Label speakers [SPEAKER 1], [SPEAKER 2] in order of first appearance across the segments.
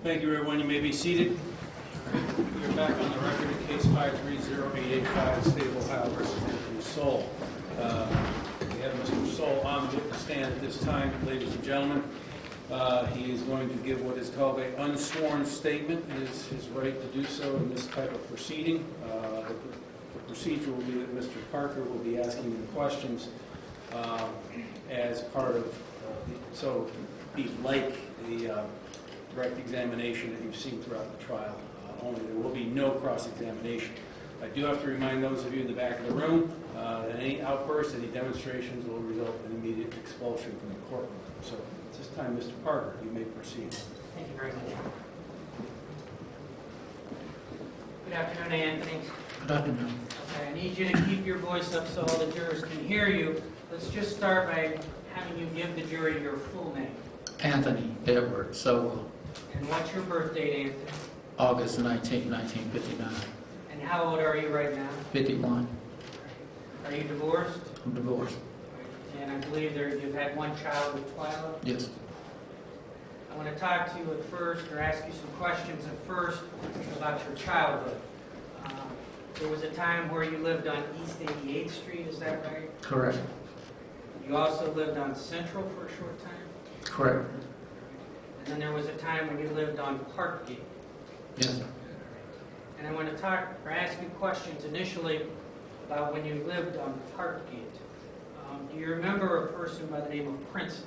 [SPEAKER 1] Thank you, everyone. You may be seated. We're back on the record in case 530885, State of Ohio versus Anthony Sowell. We have Mr. Sowell on the witness stand at this time, ladies and gentlemen. He is going to give what is called an unsworn statement. It is his right to do so in this type of proceeding. The procedure will be that Mr. Parker will be asking the questions as part of, so be like the direct examination that you've seen throughout the trial. Only there will be no cross-examination. I do have to remind those of you in the back of the room that any outbursts, any demonstrations will result in immediate expulsion from the courtroom. So at this time, Mr. Parker, you may proceed.
[SPEAKER 2] Thank you very much. Good afternoon, Anthony.
[SPEAKER 3] Good afternoon.
[SPEAKER 2] Okay, I need you to keep your voice up so all the jurors can hear you. Let's just start by having you give the jury your full name.
[SPEAKER 3] Anthony Edward Sowell,
[SPEAKER 2] And what's your birth date, Anthony?
[SPEAKER 3] August 19, 1959.
[SPEAKER 2] And how old are you right now?
[SPEAKER 3] 51.
[SPEAKER 2] Are you divorced?
[SPEAKER 3] I'm divorced.
[SPEAKER 2] And I believe you've had one child with Twyla.
[SPEAKER 3] Yes.
[SPEAKER 2] I want to talk to you at first, or ask you some questions at first about your childhood. There was a time where you lived on East 88th Street, is that right?
[SPEAKER 3] Correct.
[SPEAKER 2] You also lived on Central for a short time?
[SPEAKER 3] Correct.
[SPEAKER 2] And then there was a time when you lived on Parkgate.
[SPEAKER 3] Yes.
[SPEAKER 2] And I want to talk or ask you questions initially about when you lived on Parkgate. Do you remember a person by the name of Princess?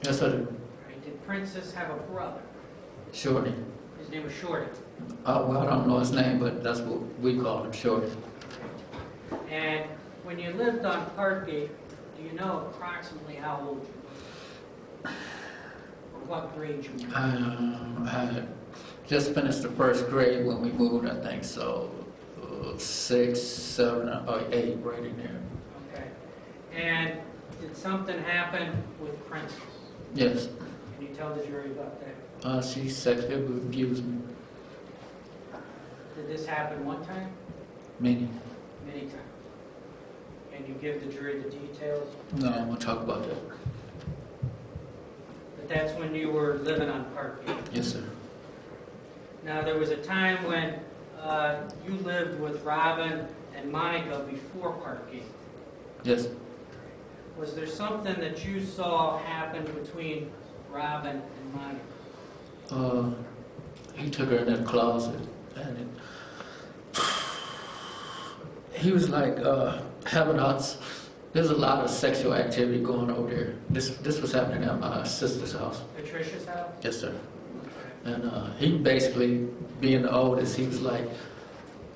[SPEAKER 3] Yes, I do.
[SPEAKER 2] Right. Did Princess have a brother?
[SPEAKER 3] Shorty.
[SPEAKER 2] His name was Shorty.
[SPEAKER 3] Well, I don't know his name, but that's what we call him, Shorty.
[SPEAKER 2] And when you lived on Parkgate, do you know approximately how old you were? Or what grade you were?
[SPEAKER 3] I had just finished the first grade when we moved, I think, so 6, 7, or 8, right in there.
[SPEAKER 2] Okay. And did something happen with Princess?
[SPEAKER 3] Yes.
[SPEAKER 2] Can you tell the jury about that?
[SPEAKER 3] She sexually abused me.
[SPEAKER 2] Did this happen one time?
[SPEAKER 3] Many.
[SPEAKER 2] Many times. Can you give the jury the details?
[SPEAKER 3] No, I'm going to talk about that.
[SPEAKER 2] But that's when you were living on Parkgate.
[SPEAKER 3] Yes, sir.
[SPEAKER 2] Now, there was a time when you lived with Robin and Monica before Parkgate.
[SPEAKER 3] Yes.
[SPEAKER 2] Was there something that you saw happen between Robin and Monica?
[SPEAKER 3] He took her in the closet, and he was like having us. There's a lot of sexual activity going over there. This was happening at my sister's house.
[SPEAKER 2] Patricia's house?
[SPEAKER 3] Yes, sir.
[SPEAKER 2] Okay.
[SPEAKER 3] And he basically, being the oldest, he was like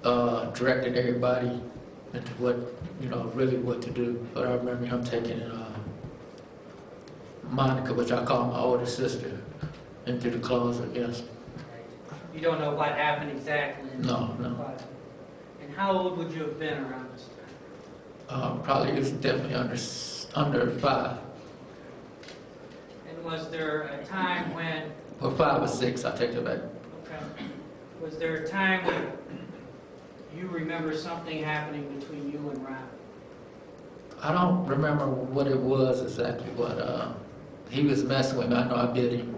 [SPEAKER 3] directing everybody into what, really what to do. But I remember him taking Monica, which I call my older sister, into the closet. Yes.
[SPEAKER 2] You don't know what happened exactly?
[SPEAKER 3] No.
[SPEAKER 2] And how old would you have been around this time?
[SPEAKER 3] Probably he was definitely under 5.
[SPEAKER 2] And was there a time when...
[SPEAKER 3] Or 5 or 6, I take it back.
[SPEAKER 2] Okay. Was there a time when you remember something happening between you and Robin?
[SPEAKER 3] I don't remember what it was exactly, but he was messing with me. I know I bit him.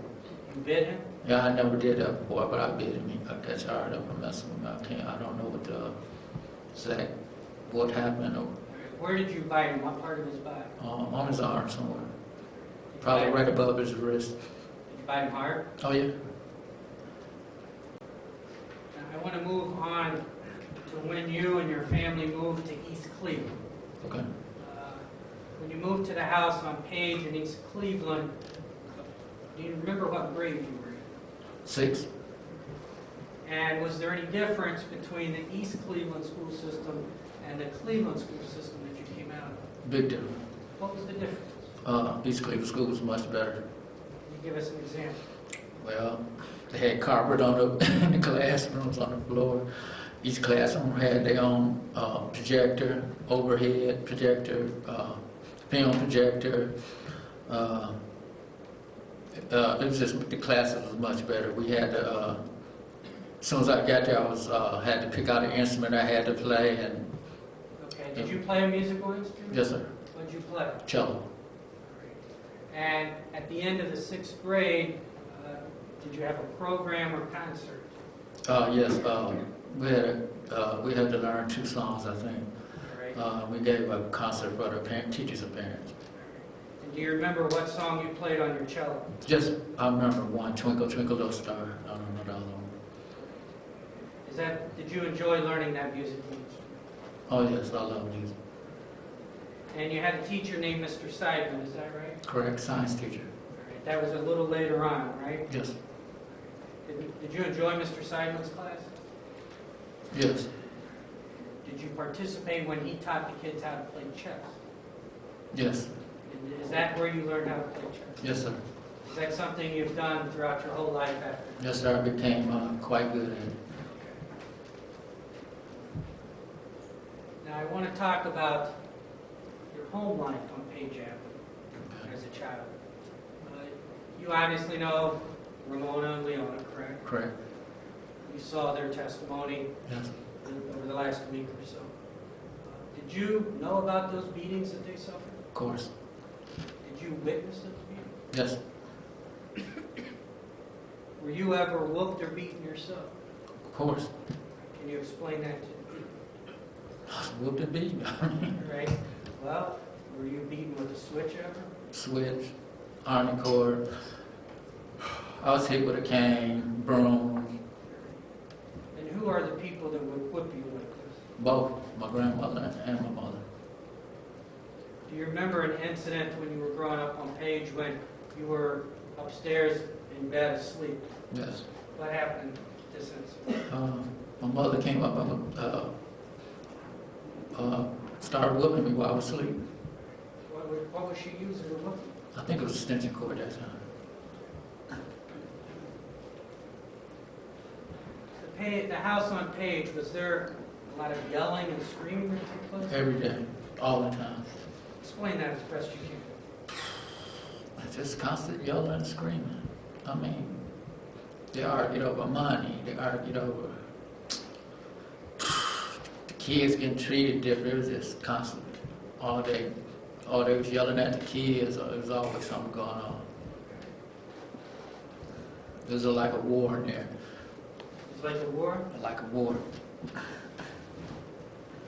[SPEAKER 2] You bit him?
[SPEAKER 3] Yeah, I never did that before, but I bit him. I got tired of him messing with me. I don't know what happened, or
[SPEAKER 2] Where did you bite him? What part of his body?
[SPEAKER 3] on his arm somewhere. Probably right above his wrist.
[SPEAKER 2] Did you bite him hard?
[SPEAKER 3] Oh, yeah.
[SPEAKER 2] Now, I want to move on to when you and your family moved to East Cleveland.
[SPEAKER 3] Okay.
[SPEAKER 2] When you moved to the house on Page in East Cleveland, do you remember what grade you were in?
[SPEAKER 3] 6.
[SPEAKER 2] And was there any difference between the East Cleveland school system and the Cleveland school system that you came out of?
[SPEAKER 3] Big difference.
[SPEAKER 2] What was the difference?
[SPEAKER 3] East Cleveland School was much better.
[SPEAKER 2] Can you give us an example?
[SPEAKER 3] Well, they had carpet in the classrooms on the floor. Each classroom had their own projector, overhead projector, film projector. It was just, the classes was much better. We had to, as soon as I got there, I had to pick out an instrument I had to play. And
[SPEAKER 2] Okay, did you play a musical instrument?
[SPEAKER 3] yes, sir.
[SPEAKER 2] What did you play?
[SPEAKER 3] Cello.
[SPEAKER 2] And at the end of the 6th grade, Did you have a program or concert?
[SPEAKER 3] Yes, we had to learn 2 songs, I think.
[SPEAKER 2] All right.
[SPEAKER 3] We gave a concert for the teachers and parents.
[SPEAKER 2] And do you remember what song you played on your cello?
[SPEAKER 3] Just, I remember one, Twinkle, Twinkle, Little Star. I don't know the other one.
[SPEAKER 2] Did you enjoy learning that music?
[SPEAKER 3] Oh, yes, I love music.
[SPEAKER 2] And you had a teacher named Mr. Seidman, is that right?
[SPEAKER 3] Correct, science teacher.
[SPEAKER 2] All right. That was a little later on, right?
[SPEAKER 3] Yes,
[SPEAKER 2] Did you enjoy Mr. Seidman's class?
[SPEAKER 3] yes,
[SPEAKER 2] Did you participate when he taught the kids how to play chess?
[SPEAKER 3] yes,
[SPEAKER 2] And is that where you learned how to play chess?
[SPEAKER 3] yes, sir.
[SPEAKER 2] Is that something you've done throughout your whole life after?
[SPEAKER 3] Yes, sir, I became quite good at it.
[SPEAKER 2] Now, I want to talk about your home life on Page Avenue as a child. You obviously know Ramona and Leona, correct?
[SPEAKER 3] Correct,
[SPEAKER 2] You saw their testimony
[SPEAKER 3] yes,
[SPEAKER 2] over the last week or so. Did you know about those beatings that they suffered?
[SPEAKER 3] of course,
[SPEAKER 2] Did you witness those beatings?
[SPEAKER 3] yes,
[SPEAKER 2] Were you ever whooped or beaten yourself?
[SPEAKER 3] of course.
[SPEAKER 2] Can you explain that to the people?
[SPEAKER 3] I was whooped and beat.
[SPEAKER 2] Right? Well, were you beaten with a switch ever?
[SPEAKER 3] Switch, ironing cord. I was hit with a cane, broom,
[SPEAKER 2] And who are the people that would whip you like this?
[SPEAKER 3] both my grandmother and my mother.
[SPEAKER 2] Do you remember an incident when you were growing up on Page when you were upstairs in bed asleep?
[SPEAKER 3] Yes.
[SPEAKER 2] What happened in this incident?
[SPEAKER 3] My mother came up and started whooping me while I was asleep.
[SPEAKER 2] What was she using to whip you?
[SPEAKER 3] I think it was extension cord that time.
[SPEAKER 2] The house on Page, was there a lot of yelling and screaming that took place?
[SPEAKER 3] Every day, all the time.
[SPEAKER 2] Explain that as best you can.
[SPEAKER 3] It's just constant yelling and screaming. I mean, they argued over money. They argued over the kids getting treated different. It was just constant, all day. Or they was yelling at the kids, or there was always something going on. There was like a war in there,
[SPEAKER 2] It's like a war.
[SPEAKER 3] like a war.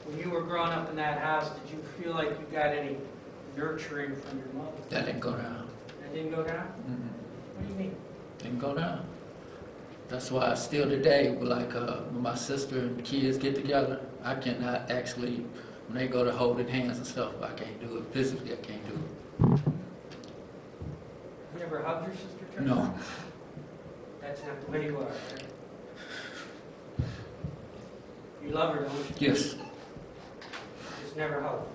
[SPEAKER 2] When you were growing up in that house, did you feel like you got any nurturing from your mother?
[SPEAKER 3] That didn't go down.
[SPEAKER 2] That didn't go down?
[SPEAKER 3] Mm-mm.
[SPEAKER 2] What do you mean?
[SPEAKER 3] Didn't go down. That's why still today, like when my sister and the kids get together, I cannot actually, when they go to holding hands and stuff, I can't do it. Physically, I can't do it.
[SPEAKER 2] You ever hugged your sister, Tracy?
[SPEAKER 3] No.
[SPEAKER 2] That's not the way you are, right? You love her, don't you?
[SPEAKER 3] Yes.
[SPEAKER 2] Just never hugged.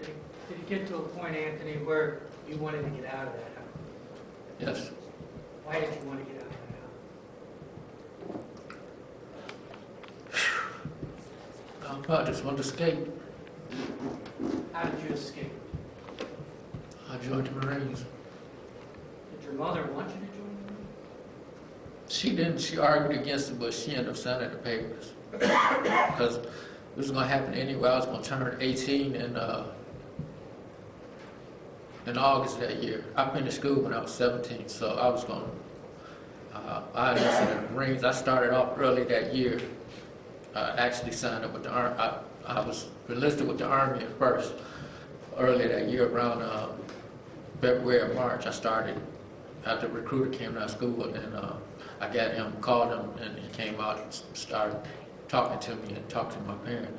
[SPEAKER 2] Did it get to a point, Anthony, where you wanted to get out of that house?
[SPEAKER 3] Yes.
[SPEAKER 2] Why did you want to get out of that house?
[SPEAKER 3] I just wanted to escape.
[SPEAKER 2] How did you escape?
[SPEAKER 3] I joined the Marines.
[SPEAKER 2] Did your mother want you to join the Marines?
[SPEAKER 3] She didn't. She argued against it, but she ended up signing the papers because it was going to happen anyway. I was going to turn 18 in August that year. I finished school when I was 17, so I was going to. I enlisted in the Marines. I started off early that year. Actually signed up with the Army. I was enlisted with the Army at first. Early that year, around February or March, I started. After the recruiter came to our school, and I got him, called him, and he came out and started talking to me and talking to my parents.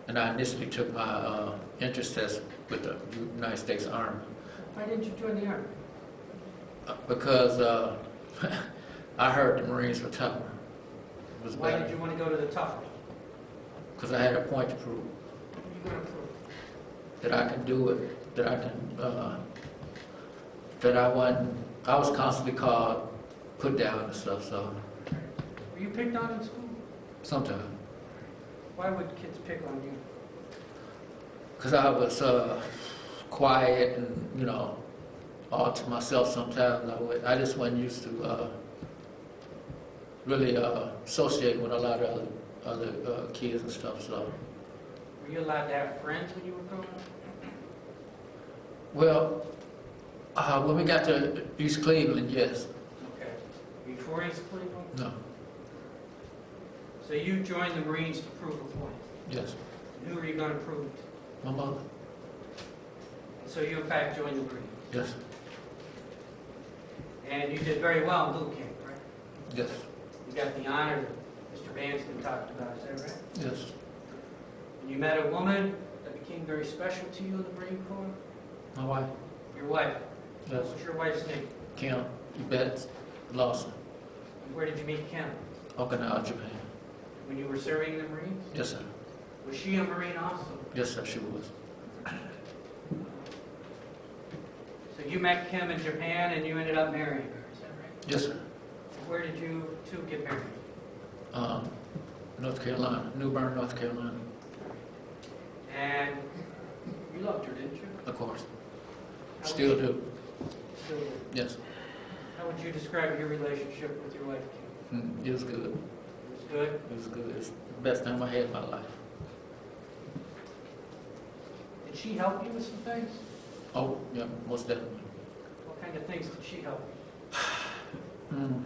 [SPEAKER 3] And I initially took my entrance test with the United States Army.
[SPEAKER 2] Why didn't you join the Army?
[SPEAKER 3] Because I heard the Marines were tougher. It was
[SPEAKER 2] Why
[SPEAKER 3] better.
[SPEAKER 2] did you want to go to the tough one?
[SPEAKER 3] Because I had a point to prove.
[SPEAKER 2] What are you going to prove?
[SPEAKER 3] That I can do it, that I can, that I wasn't, I was constantly called, put down and stuff, so
[SPEAKER 2] Were you picked on in school?
[SPEAKER 3] sometimes.
[SPEAKER 2] Why would kids pick on you?
[SPEAKER 3] Because I was quiet and, all to myself sometimes. I just wasn't used to really associating with a lot of other kids and stuff, so.
[SPEAKER 2] Were you allowed to have friends when you were growing up?
[SPEAKER 3] Well, When we got to East Cleveland, yes.
[SPEAKER 2] Okay. Before East Cleveland?
[SPEAKER 3] No,
[SPEAKER 2] So you joined the Marines to prove a point.
[SPEAKER 3] yes.
[SPEAKER 2] Who were you going to prove it to?
[SPEAKER 3] My mother,
[SPEAKER 2] So you in fact joined the Marines.
[SPEAKER 3] yes,
[SPEAKER 2] And you did very well in boot camp, right?
[SPEAKER 3] yes,
[SPEAKER 2] You got the honor that Mr. Vanston talked about, is that right?
[SPEAKER 3] yes.
[SPEAKER 2] And you met a woman that became very special to you in the Marine Corps?
[SPEAKER 3] My wife,
[SPEAKER 2] Your wife.
[SPEAKER 3] yes.
[SPEAKER 2] What was your wife's name?
[SPEAKER 3] Kim, Yvette Lawson,
[SPEAKER 2] And where did you meet Kim?
[SPEAKER 3] Okinawa, Japan.
[SPEAKER 2] When you were serving in the Marines?
[SPEAKER 3] Yes, sir.
[SPEAKER 2] Was she a Marine also?
[SPEAKER 3] Yes, sir, she was.
[SPEAKER 2] So you met Kim in Japan and you ended up marrying her, is that right?
[SPEAKER 3] Yes, sir.
[SPEAKER 2] Where did you two get married?
[SPEAKER 3] North Carolina, New Bern, North Carolina,
[SPEAKER 2] And you loved her, didn't you?
[SPEAKER 3] of course.
[SPEAKER 2] How
[SPEAKER 3] Still
[SPEAKER 2] would you-
[SPEAKER 3] do,
[SPEAKER 2] Still do.
[SPEAKER 3] yes.
[SPEAKER 2] How would you describe your relationship with your wife, Kim?
[SPEAKER 3] It was good.
[SPEAKER 2] It was good?
[SPEAKER 3] It was good. It's the best time I had in my life.
[SPEAKER 2] Did she help you with some things?
[SPEAKER 3] Oh, yeah, most definitely.
[SPEAKER 2] What kind of things did she help you?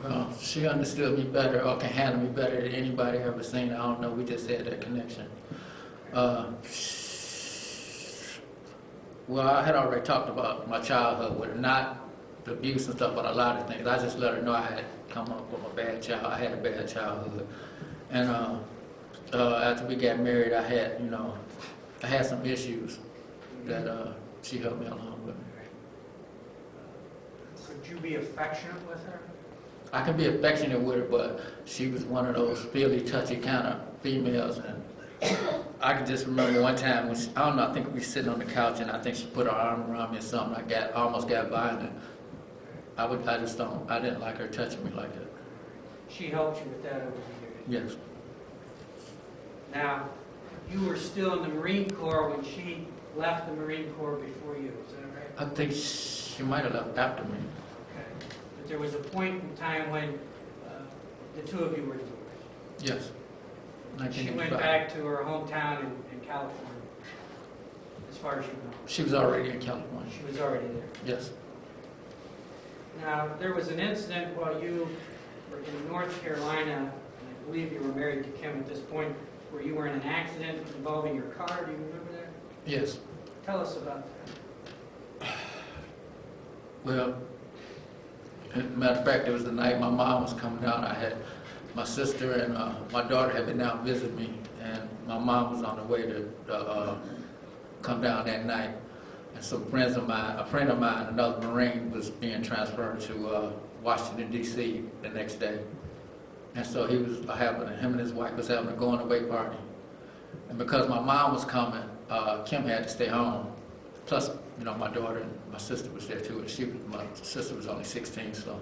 [SPEAKER 3] Well, she understood me better or can handle me better than anybody I ever seen. I don't know, we just had that connection. Well, I had already talked about my childhood with her, not the abuse and stuff, but a lot of things. I just let her know I had come up with a bad child. I had a bad childhood. And after we got married, I had some issues that she helped me along with.
[SPEAKER 2] Could you be affectionate with her?
[SPEAKER 3] I can be affectionate with her, but she was one of those really touchy kind of females. And I can just remember one time when I don't know, I think we were sitting on the couch and I think she put her arm around me or something. Almost got violent. I didn't like her touching me like that.
[SPEAKER 2] She helped you with that over the years.
[SPEAKER 3] Yes,
[SPEAKER 2] Now, you were still in the Marine Corps when she left the Marine Corps before you, is that right?
[SPEAKER 3] I think she might have left after me.
[SPEAKER 2] Okay. But there was a point in time when the two of you were divorced.
[SPEAKER 3] Yes.
[SPEAKER 2] She went
[SPEAKER 3] 1985.
[SPEAKER 2] back to her hometown in California, as far as you know.
[SPEAKER 3] She was already in California.
[SPEAKER 2] She was already there.
[SPEAKER 3] Yes.
[SPEAKER 2] Now, there was an incident while you were in North Carolina, and I believe you were married to Kim at this point, where you were in an accident involving your car. Do you remember that?
[SPEAKER 3] Yes.
[SPEAKER 2] Tell us about that.
[SPEAKER 3] Well, as a matter of fact, it was the night my mom was coming down. My sister and my daughter had been down visiting me, and my mom was on the way to come down that night. And some friends of mine, a friend of mine, another Marine, was being transferred to Washington, D.C. the next day. And so him and his wife was having a going away party. And because my mom was coming, Kim had to stay home. Plus, my daughter and my sister was there too. My sister was only 16, so.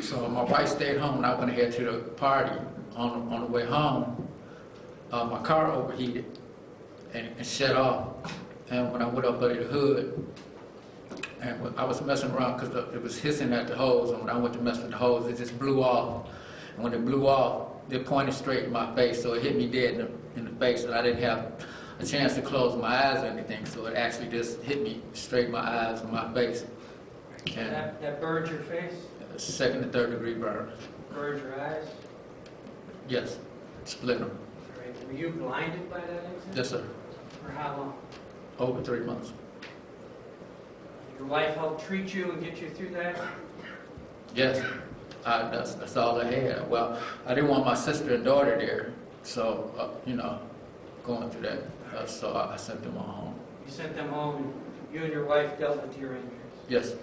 [SPEAKER 3] So my wife stayed home, and I went ahead to the party. On the way home, my car overheated and shut off. And when I went up under the hood, and I was messing around because it was hissing at the hose, and when I went to mess with the hose, it just blew off. And when it blew off, it pointed straight in my face, so it hit me dead in the face, and I didn't have a chance to close my eyes or anything, so it actually just hit me straight in my eyes and my face. And
[SPEAKER 2] That burned your face?
[SPEAKER 3] second and third degree burn.
[SPEAKER 2] Burned your eyes?
[SPEAKER 3] Yes, split them.
[SPEAKER 2] All right. Were you blinded by that incident?
[SPEAKER 3] Yes, sir.
[SPEAKER 2] For how long?
[SPEAKER 3] Over 3 months.
[SPEAKER 2] Your wife helped treat you and get you through that?
[SPEAKER 3] Yes, that's all I had. Well, I didn't want my sister and daughter there, so, going through that. So I sent them all home.
[SPEAKER 2] You sent them home, and you and your wife dealt with your injuries.
[SPEAKER 3] Yes.